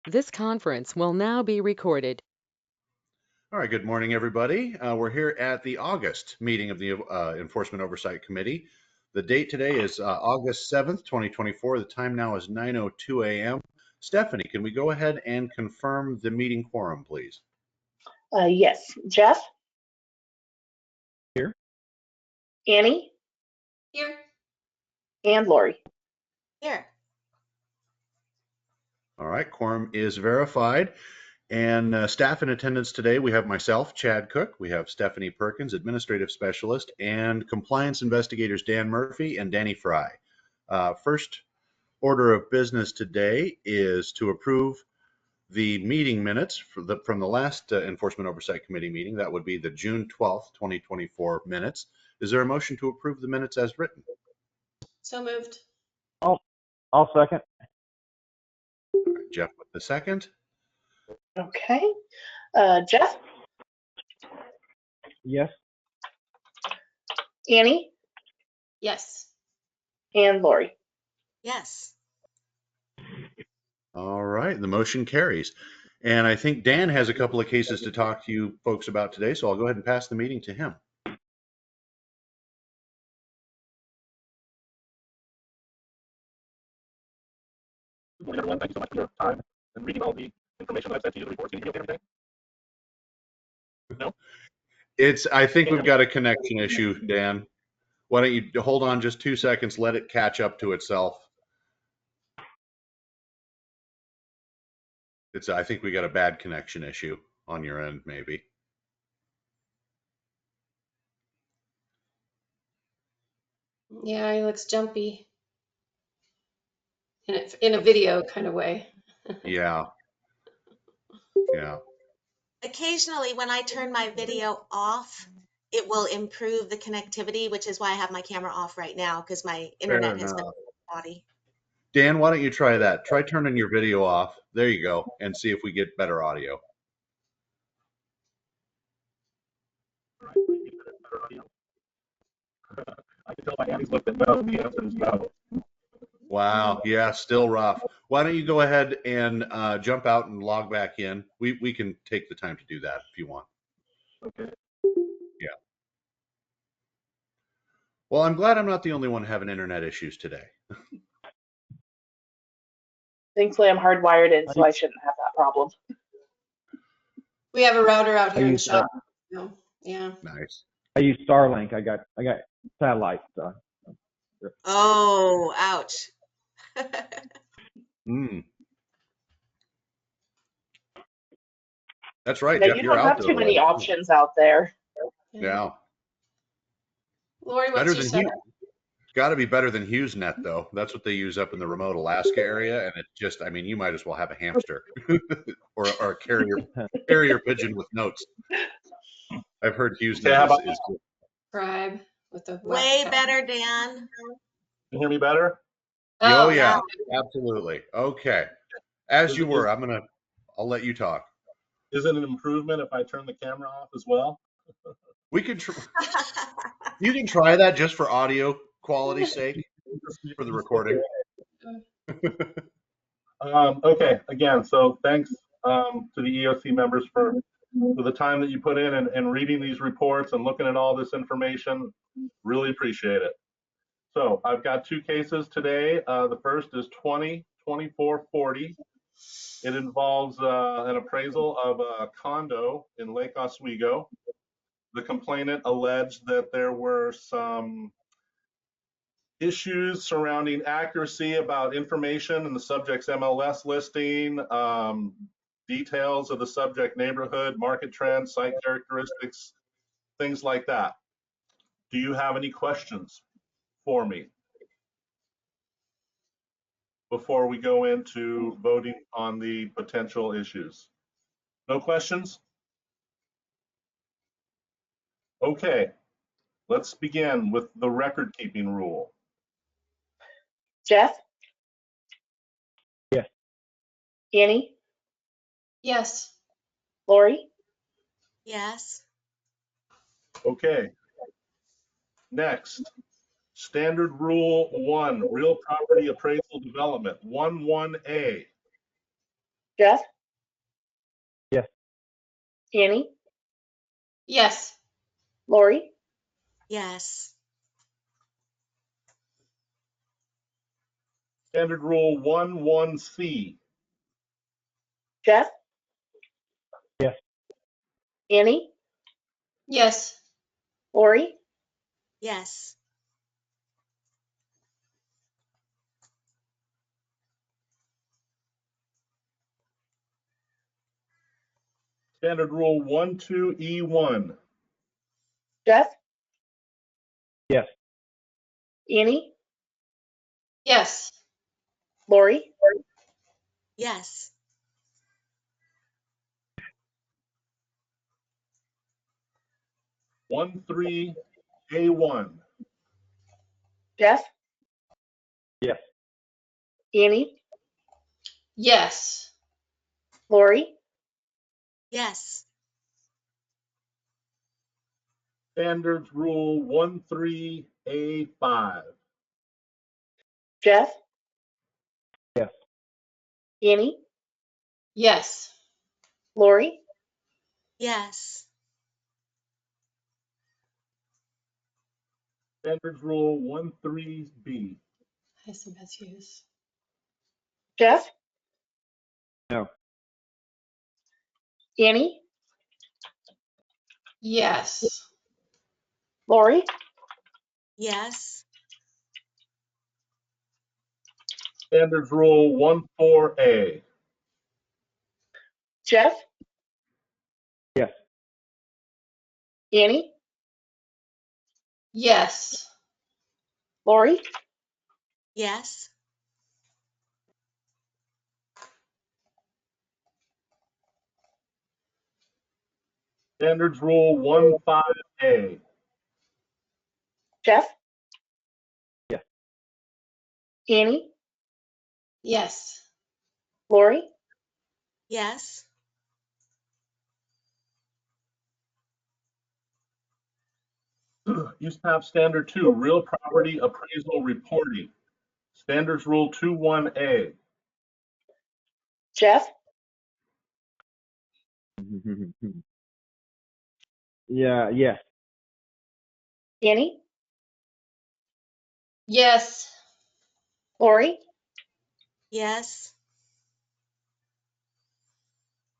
This conference will now be recorded. All right, good morning, everybody. We're here at the August meeting of the Enforcement Oversight Committee. The date today is August 7th, 2024. The time now is 9:02 a.m. Stephanie, can we go ahead and confirm the meeting quorum, please? Yes. Jeff? Here. Annie? Here. And Lori? Here. All right, quorum is verified. And staff in attendance today, we have myself, Chad Cook, we have Stephanie Perkins, Administrative Specialist, and Compliance Investigators Dan Murphy and Danny Fry. First order of business today is to approve the meeting minutes from the last Enforcement Oversight Committee meeting. That would be the June 12th, 2024 minutes. Is there a motion to approve the minutes as written? So moved. I'll second. All right, Jeff with the second. Okay. Jeff? Yes. Annie? Yes. And Lori? Yes. All right, the motion carries. And I think Dan has a couple of cases to talk to you folks about today, so I'll go ahead and pass the meeting to him. Good morning, everyone. Thank you so much for your time and reading all the information I've sent to you, the reports. Can you hear me okay everything? No? I think we've got a connection issue, Dan. Why don't you hold on just 2 seconds, let it catch up to itself. I think we got a bad connection issue on your end, maybe. Yeah, he looks jumpy. In a video kind of way. Yeah. Yeah. Occasionally, when I turn my video off, it will improve the connectivity, which is why I have my camera off right now because my internet has been spotty. Dan, why don't you try that? Try turning your video off. There you go, and see if we get better audio. I can tell by Annie's look that no, the answer is no. Wow. Yeah, still rough. Why don't you go ahead and jump out and log back in? We can take the time to do that if you want. Okay. Yeah. Well, I'm glad I'm not the only one having internet issues today. Thankfully, I'm hardwired in, so I shouldn't have that problem. We have a router out here in the use shop. So, yeah. Nice. I use Starlink. I got satellite. Oh, ouch. That's right, Yeah, Jeff. you You're don't out have there. too many options out there. Yeah. Lori, what's Better your than setup? Got to be better than HughesNet, though. That's what they use up in the remote Alaska area, and it just, I mean, you might as well have a hamster or a carrier pigeon with notes. I've heard HughesNet is good. Scribe with the Way better, Dan. Can you hear me better? Oh yeah, absolutely. Okay, as you were, I'll let you talk. Is it an improvement if I turn the camera off as well? We could. You can try that just for audio quality's sake for the recording. Okay, again, so thanks to the EOC members for the time that you put in and reading these reports and looking at all this information. Really appreciate it. So I've got two cases today. The first is 20-2440. It involves an appraisal of a condo in Lake Oswego. The complainant alleged that there were some issues surrounding accuracy about information in the subject's MLS listing, details of the subject neighborhood, market trends, site characteristics, things like that. Do you have any questions for me before we go into voting on the potential issues? No questions? Okay, let's begin with the record keeping rule. Jeff? Yes. Annie? Yes. Lori? Yes. Okay. Next, standard rule 1, real property appraisal development, 11A. Jeff, Yes. Annie, Yes. Lori, Yes. Standard Rule 11C. Jeff, Yes. Annie, Yes. Lori, Yes. Standard Rule 12E1. Jeff, Yes. Annie, Yes. Lori, Yes. One three A1. Jeff, Yes. Annie, Yes. Lori, Yes. Standards Rule 13A5. Jeff, Yes. Annie, Yes. Lori, Yes. Standards Rule 13B. I assume that's yes. Jeff, No. Annie, Yes. Lori, Yes. Standards Rule 14A. Jeff, Yes. Annie, Yes. Lori, Yes. Standards Rule 15A. Jeff, Yes. Annie, Yes. Lori, Yes. USPAP Standard 2, Real Property Appraisal Reporting. Standards Rule 21A. Jeff, Yeah. Yes. Annie, Yes. Lori, Yes.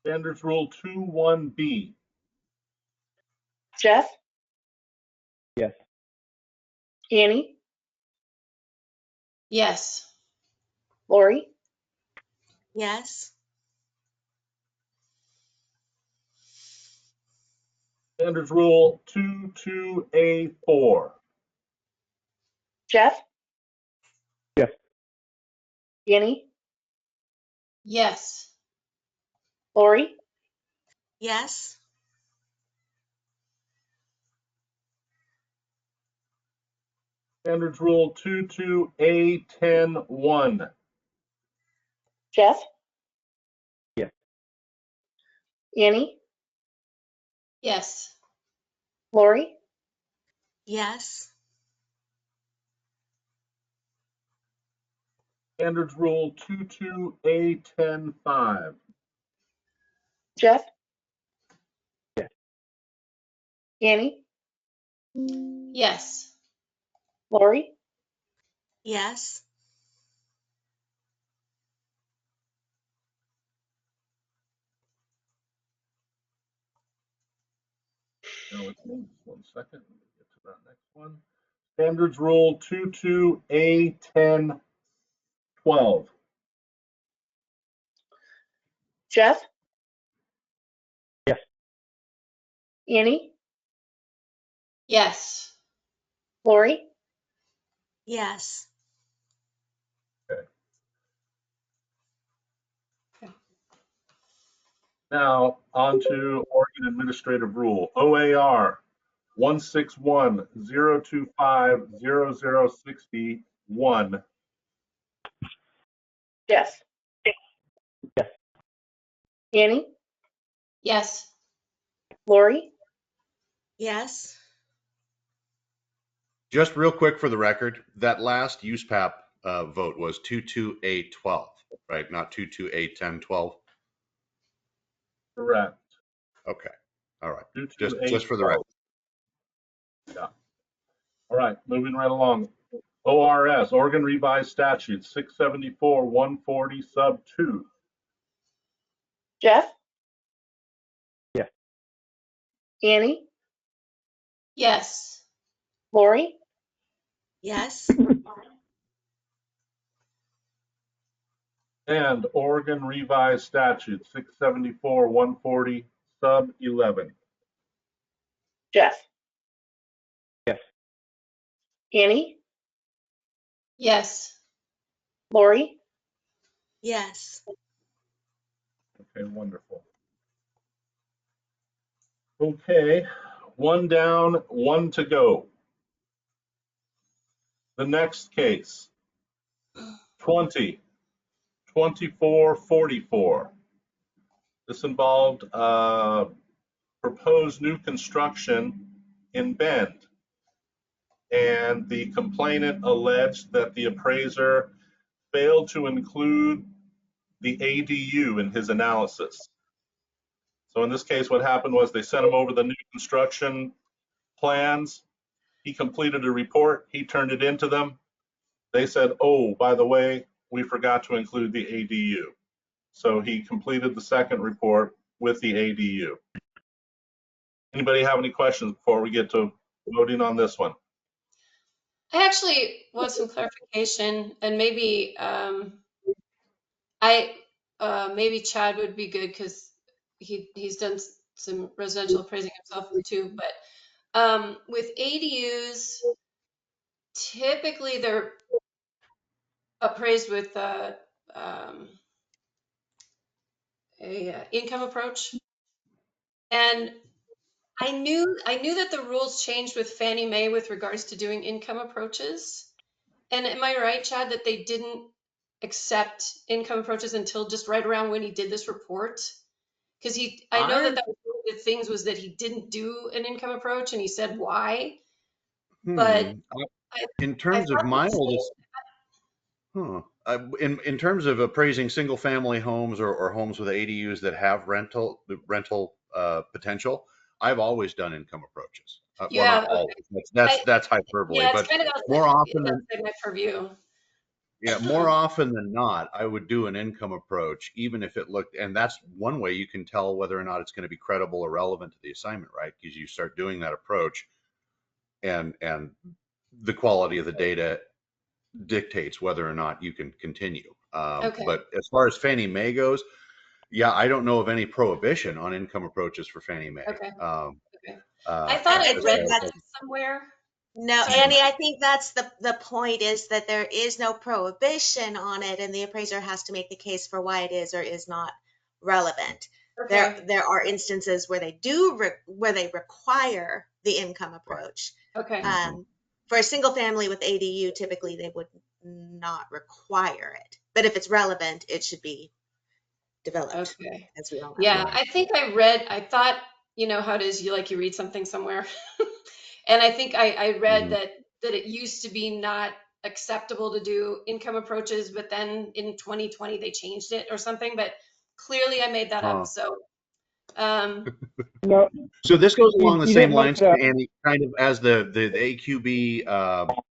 Standards Rule 21B. Jeff, Yes. Annie, Yes. Lori, Yes. Standards Rule 22A4. Jeff, Yes. Annie, Yes. Lori, Yes. Standards Rule 22A10-1. Jeff, Yes. Annie, Yes. Lori, Yes. Standards Rule 22A10-5. Jeff, Yes. Annie, Yes. Lori, Yes. Now with me, just 1 second. Let me get to that next one. Standards Rule 22A10-12. Jeff, Yes. Annie, Yes. Lori, Yes. Now on to Oregon Administrative Rule, OAR 161.025.0061. Jeff, Yes. Annie, Yes. Lori, Yes. Just real quick for the record, that last USPAP vote was 22A12, right? Not 22A1012. Correct. Okay. All right. 2280. Just for the record. Yeah. All right, moving right along. ORS, Oregon Revised Statute 674-140 sub 2. Jeff, Yes. Annie, Yes. Lori, Yes. And Oregon Revised Statute 674-140 sub 11. Jeff, Yes. Annie, Yes. Lori, Yes. Okay, wonderful. Okay, one down, one to go. The next case, 20-2444. This involved proposed new construction in Bend. And the complainant alleged that the appraiser failed to include the ADU in his analysis. So in this case, what happened was they sent him over the new construction plans. He completed a report. He turned it into them. They said, oh, by the way, we forgot to include the ADU. So he completed the second report with the ADU. Anybody have any questions before we get to voting on this one? I actually want some clarification, and maybe maybe Chad would be good because he's done some residential appraising himself too. But with ADUs, typically they're appraised with a income approach, and I knew that the rules changed with Fannie Mae with regards to doing income approaches. And am I right, Chad, that they didn't accept income approaches until just right around when he did this report? Because I know that was one of the things was that he didn't do an income approach, and he said why. But In I terms of thought my they oldest, in terms of appraising single family homes or homes with ADUs that have rental potential, I've always done income approaches. Well, not yeah, always. okay. That's hyperbole, Yeah, it's but kind of more often than outside my purview. more often than not, I would do an income approach, even if it looked, and that's one way you can tell whether or not it's going to be credible or relevant to the assignment, right? Because you start doing that approach, and the quality of the data dictates whether or not you can continue. Okay. But as far as Fannie Mae goes, yeah, I don't know of any prohibition on income approaches for Fannie Mae. Okay. Okay. I I thought I I'd think read that's that somewhere. no, Sorry. Annie, I think that's the point is that there is no prohibition on it, and the appraiser has to make the case for why it is or is not relevant. Okay. There are instances where they do where they require the income approach. Okay. For a single family with ADU, typically they would not require it. But if it's relevant, it should be developed, Okay. as we all know. Yeah, I think I thought, you know how it is, you read something somewhere. And I think I read Mhm. that it used to be not acceptable to do income approaches, but then in 2020 they changed it or something, but clearly I made that up. Huh. So, um, No, So this goes along the you same didn't make lines, it up. Andy, kind of as the AQB,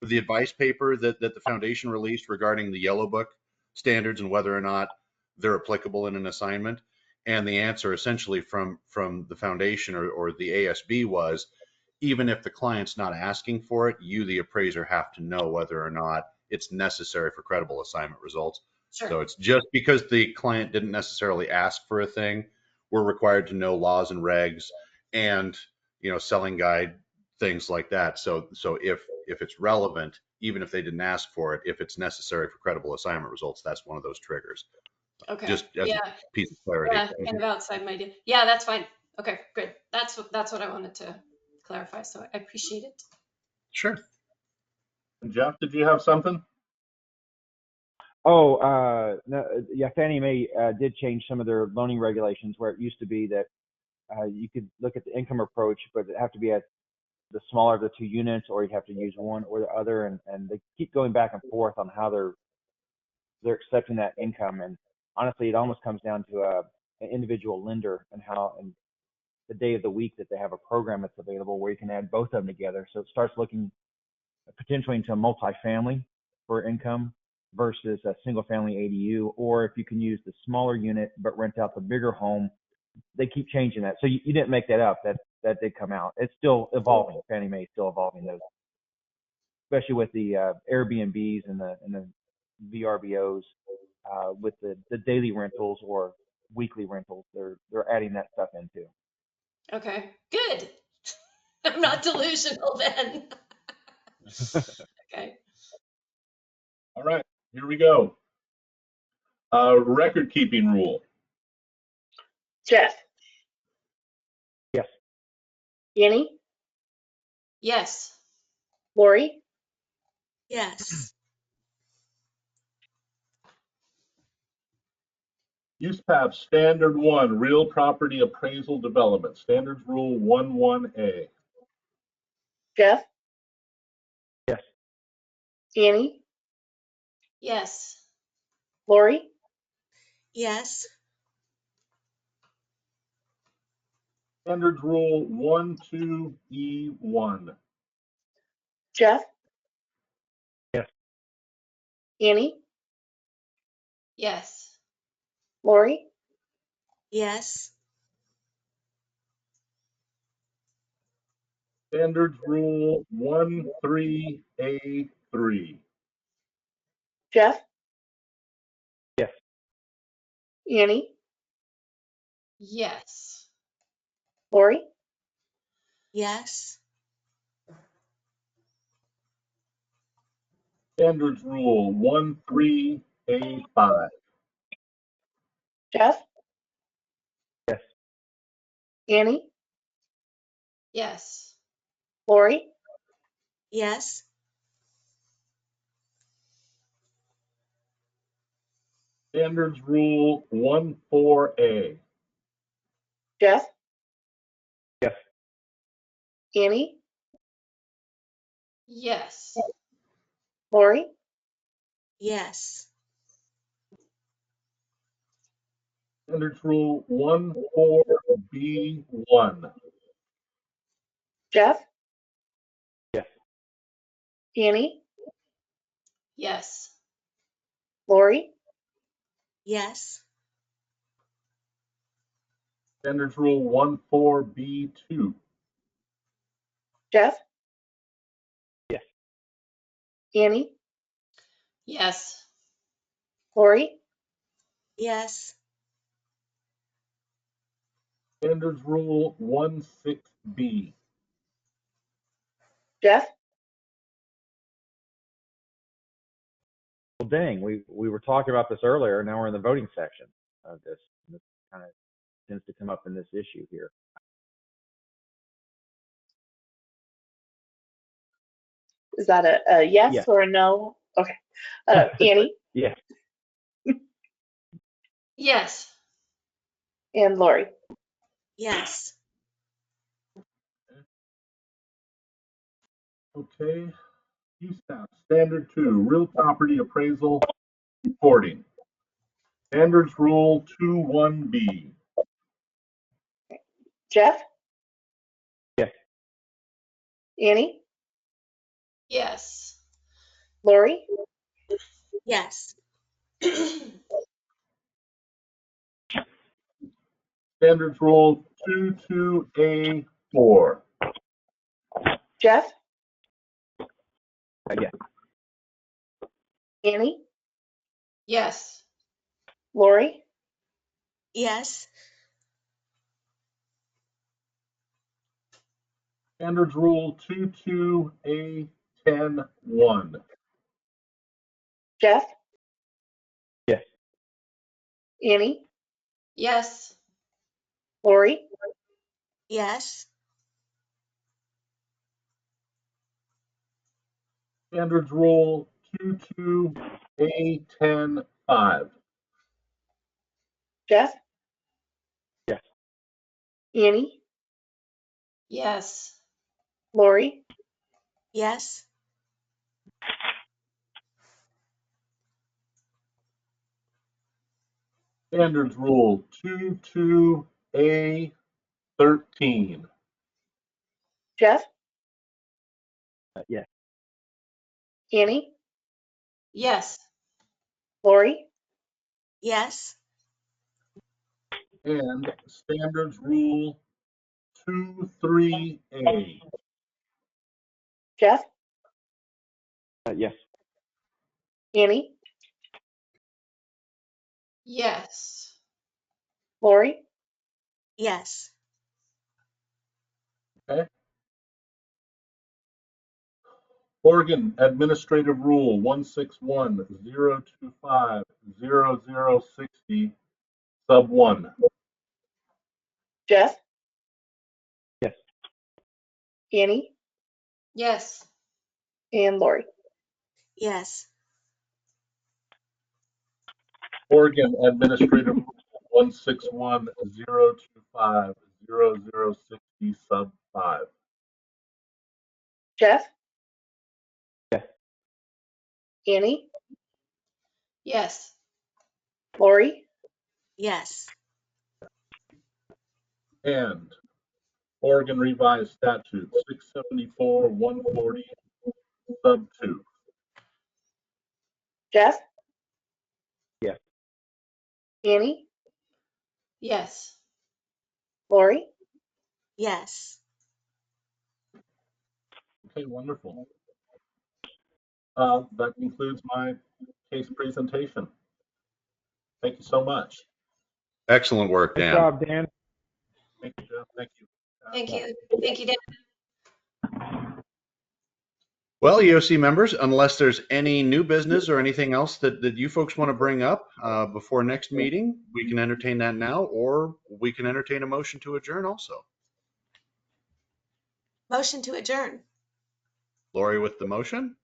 the advice paper that the foundation released regarding the Yellow Book standards and whether or not they're applicable in an assignment. And the answer essentially from the foundation or the ASB was, even if the client's not asking for it, you, the appraiser, have to know whether or not it's necessary for credible assignment results. sure. So it's just because the client didn't necessarily ask for a thing, we're required to know laws and regs and selling guide, things like that. So if it's relevant, even if they didn't ask for it, if it's necessary for credible assignment results, that's one of those triggers. Okay. Just as a Yeah. piece of clarity. Yeah. Kind of outside my idea. Yeah, that's fine. Okay, good. That's what I wanted to clarify. So I appreciate it. Sure. Jeff, did you have something? Oh, no, yeah, Fannie Mae did change some of their loaning regulations where it used to be that you could look at the income approach, but it have to be at the smaller of the two units, or you'd have to use one or the other, and they keep going back and forth on how they're accepting that income. And honestly, it almost comes down to an individual lender and the day of the week that they have a program that's available where you can add both of them together. So it starts looking potentially into a multifamily for income versus a single family ADU, or if you can use the smaller unit but rent out the bigger home. They keep changing that. So you didn't make that up. That did come out. It's still evolving. Fannie Mae is still evolving those, especially with the Airbnbs and the VRBOs, with the daily rentals or weekly rentals. They're adding that stuff in too. Okay, good. I'm not delusional then. Okay. All right, here we go. Record keeping rule. Jeff, Yes. Annie, Yes. Lori, Yes. Use tab standard 1, real property appraisal development, standards rule 11A. Jeff, Yes. Annie, Yes. Lori, Yes. Standards rule 12E1. Jeff, Yes. Annie, Yes. Lori, Yes. Standards rule 13A3. Jeff, Yes. Annie, Yes. Lori, Yes. Standards rule 13A5. Jeff, Yes. Annie, Yes. Lori, Yes. Standards rule 14A. Jeff, Yes. Annie, Yes. Lori, Yes. Standards rule 14B1. Jeff, Yes. Annie, Yes. Lori, Yes. Standards rule 14B2. Jeff, Yes. Annie, Yes. Lori, Yes. Standards rule 16B. Jeff, Well, dang, we were talking about this earlier. Now we're in the voting section of this. This kind of tends to come up in this issue here. is that a yes Yes. or a no? Okay. Annie Yes. Yes. and Lori. Yes. Okay. Use tab. Standard 2, real property appraisal reporting. Standards rule 21B. Jeff, Yes. Annie, Yes. Lori, Yes. Standards rule 22A4. Jeff, Yes. Annie, Yes. Lori, Yes. Standards rule 22A10.1. Jeff, Yes. Annie, Yes. Lori, Yes. Standards rule 22A10.5. Jeff, Yes. Annie, Yes. Lori, Yes. Standards Rule 22A13. Jeff, Yes. Annie, Yes. Lori, Yes. And Standards Rule 23A. Jeff, Yes. Annie, Yes. Lori, Yes. Okay. Oregon Administrative Rule 161.025.0060 sub 1. Jeff, Yes. Annie, Yes. and Lori. Yes. Oregon Administrative Rule 161.025.0060 sub 5. Jeff, Yes. Annie, Yes. Lori, Yes. And Oregon Revised Statute 674.140 sub 2. Jeff, Yes. Annie, Yes. Lori, Yes. Okay, wonderful. That concludes my case presentation. Thank you so much. Excellent work, Good Dan. job, Dan. Thank you, Jeff. Thank you. Thank you. Thank you, Dan. Well, EOC members, unless there's any new business or anything else that you folks want to bring up before next meeting, we can entertain that now, or we can entertain a motion to adjourn also. Motion to adjourn. Lori with the motion,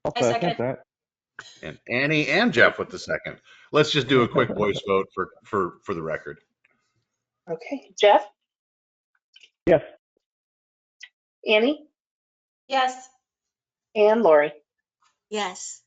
I'll I second. that. and Annie and Jeff with the second. Let's just do a quick voice vote for the record. okay, Jeff, Yes. Annie, Yes. and Lori. Yes.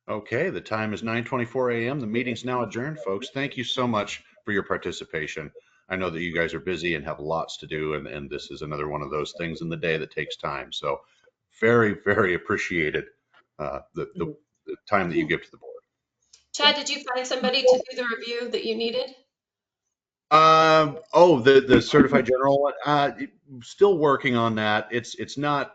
Okay, the time is 9:24 a.m. The meeting's now adjourned, folks. Thank you so much for your participation. I know that you guys are busy and have lots to do, and this is another one of those things in the day that takes time. So very, very appreciated the time that you give to the board. Chad, did you find somebody to do the review that you needed? Oh, the certified general one, still working on that. It's not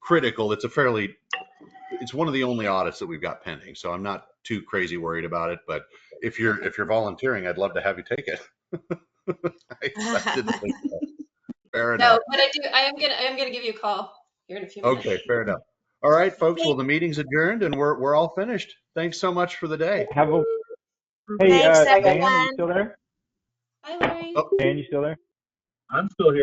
critical. It's one of the only audits that we've got pending, so I'm not too crazy worried about it. But if you're volunteering, I'd love to have you take it. I didn't think so. Fair No, enough. but I am gonna give you a call here in a few minutes. Okay, fair enough. All right, folks. Well, the meeting's adjourned and we're all finished. Thanks so much for the day. Have a. Hey, Thanks, Dan, are you everyone. still there? Bye, Lori. Oh. Dan, you still there? I'm still here.